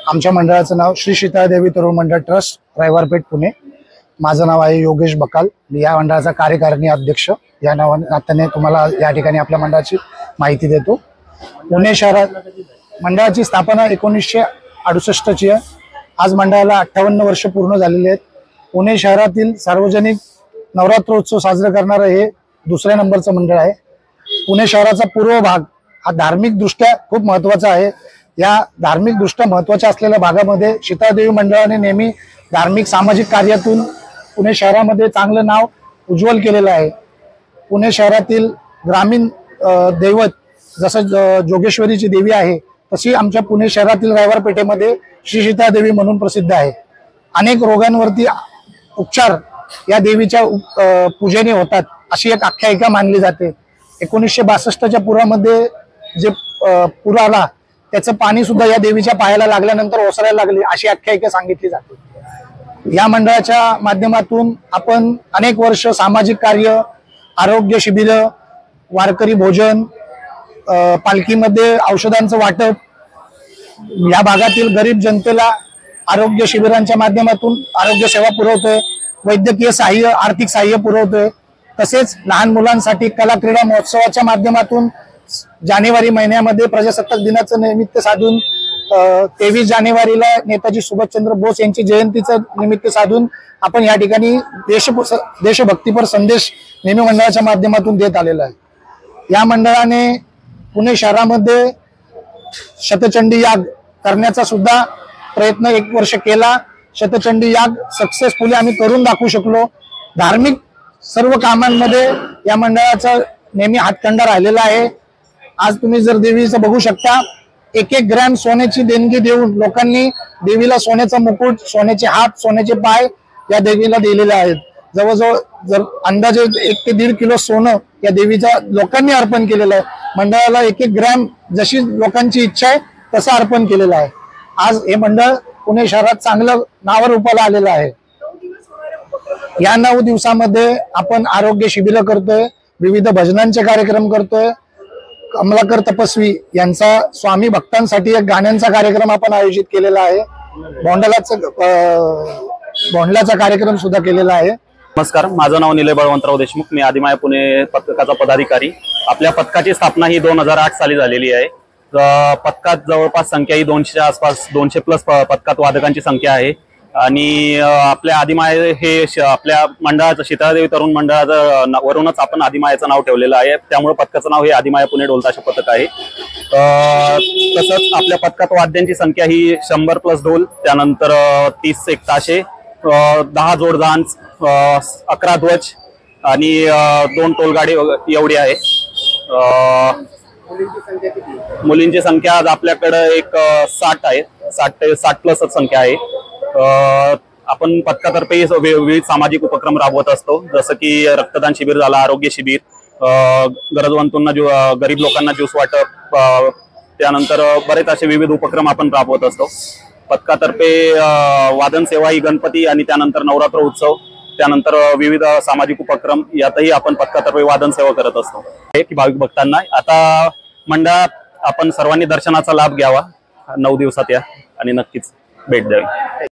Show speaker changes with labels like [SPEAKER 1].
[SPEAKER 1] आमच्या मंडळाचं नाव श्री सीतादेवी तरुण मंडळ ट्रस्ट रायवारपेठ पुणे। माझं नाव आहे योगेश बकाल। मी या मंडळाचा कार्यकारिणी अध्यक्ष या नात्याने तुम्हाला या ठिकाणी आपल्या मंडळाची माहिती देतो। पुणे शहरात मंडळाची स्थापना 1968 ची आहे। आज मंडळाला 58 वर्ष पूर्ण झालेली आहेत। पुणे शहरातील सार्वजनिक नवरात्रोत्सव साजरा करणारे हे दुसऱ्या नंबरचं मंडळ आहे। पुणे शहराचा पूर्व भाग हा धार्मिक दृष्ट्या खूप महत्त्वाचा आहे। या धार्मिक दृष्ट्या महत्त्वाच्या असलेल्या भागामध्ये सीतादेवी मंडळाने नेहमी धार्मिक सामाजिक कार्यातून पुणे शहरामध्ये चांगलं नाव उज्ज्वल केलेलं आहे। पुणे शहरातील ग्रामीण दैवत जसं जोगेश्वरीची देवी आहे तशी आमच्या पुणे शहरातील रायवारपेठेमध्ये श्री सीतादेवी म्हणून प्रसिद्ध आहे। अनेक रोगांवरती उपचार या देवीच्या पूजेने होतात अशी एक आख्यायिका मानली जाते। 1962च्या पुरामध्ये जे पूर आला त्याचं पाणी सुद्धा या देवीच्या पायाला लागल्यानंतर ओसरायला लागले अशी आख्यायिका सांगितली जाते। या मंडळाच्या माध्यमातून आपण अनेक वर्ष सामाजिक कार्य, आरोग्य शिबिर, वारकरी भोजन, पालखीमध्ये औषधांचं वाटप, या भागातील गरीब जनतेला आरोग्य शिबिरांच्या माध्यमातून आरोग्य सेवा पुरवतोय, वैद्यकीय सहाय्य, आर्थिक सहाय्य पुरवतोय। तसेच लहान मुलांसाठी कला क्रीडा महोत्सवाच्या माध्यमातून जानेवारी महिन्यामध्ये प्रजासत्ताक दिनाचं निमित्त साधून 23 जानेवारीला नेताजी सुभाषचंद्र बोस यांची जयंतीचं निमित्त साधून आपण या ठिकाणी देशभक्तीपर संदेश नेहमी मंडळाच्या माध्यमातून देत आलेला आहे। या मंडळाने पुणे शहरामध्ये शतचंडी याग करण्याचा सुद्धा प्रयत्न 1 वर्ष केला। शतचंडी याग सक्सेसफुली आम्ही करून दाखवू शकलो। धार्मिक सर्व कामांमध्ये या मंडळाचा नेहमी हातखंडा राहिलेला आहे। आज तुम्ही जर देवीचं बघू शकता, 1-1 ग्रॅम सोन्याची देणगी देऊन लोकांनी देवीला सोन्याचा मुकुट, सोन्याचे हात, सोन्याचे पाय या देवीला दिलेले आहेत। जवळजवळ जर अंदाजे 1 ते 1.5 किलो सोनं या देवीचा लोकांनी अर्पण केलेलं आहे। मंडळाला 1-1 ग्रॅम जशी लोकांची इच्छा आहे तसं अर्पण केलेलं आहे। आज हे मंडळ पुणे शहरात चांगलं नावारूपाला आलेलं आहे। या 9 दिवसामध्ये आपण आरोग्य शिबिर करतोय, विविध भजनांचे कार्यक्रम करतोय। कमलाकर तपस्वी यांचा स्वामी भक्तांसाठी एक गाण्यांचा कार्यक्रम आपण आयोजित केलेला आहे। भोंडलाचा कार्यक्रम सुद्धा केलेला आहे।
[SPEAKER 2] नमस्कार, माझं नाव निलय बळवंतराव देशमुख। मी आदिमाया पुणे पथकाचा पदाधिकारी। आपल्या पथकाची स्थापना ही 2008 साली झालेली आहे। पथकात जवळपास संख्या ही 200च्या आसपास, 200+ पथकात वादकांची संख्या आहे। आणि आपल्या आदिमाया हे आपल्या मंडळाचं सीतादेवी तरुण मंडळाचं वरूनच आपण आदिमायाचं नाव ठेवलेलं आहे। त्यामुळे पथकाचं नाव हे आदिमाया पुणे ढोलताशा पथक आहे। तसंच आपल्या पथकात वाद्यांची संख्या ही 100+ ढोल, त्यानंतर 30 एक ताशे, 10 जोडदांज, 11 ध्वज आणि 2 टोलगाडी एवढी आहे। मुलींची संख्या आज आपल्याकडे एक 60 आहे, 60+ संख्या आहे। आपण पथकातर्फे विविध सामाजिक उपक्रम राबवत असतो, जसं की रक्तदान शिबिर झाला, आरोग्य शिबिर, गरजवंतांना गरीब लोकांना ज्यूस वाटप, त्यानंतर बरेच असे विविध उपक्रम आपण राबवत असतो। पथकातर्फे वादन सेवा ही गणपती आणि त्यानंतर नवरात्र उत्सव, त्यानंतर विविध सामाजिक उपक्रम यातही आपण पथकातर्फे वादन सेवा करत असतो। की भाविक भक्तांना आता मंडळात आपण सर्वांनी दर्शनाचा लाभ घ्यावा 9 दिवसात या आणि नक्कीच भेट द्यावी।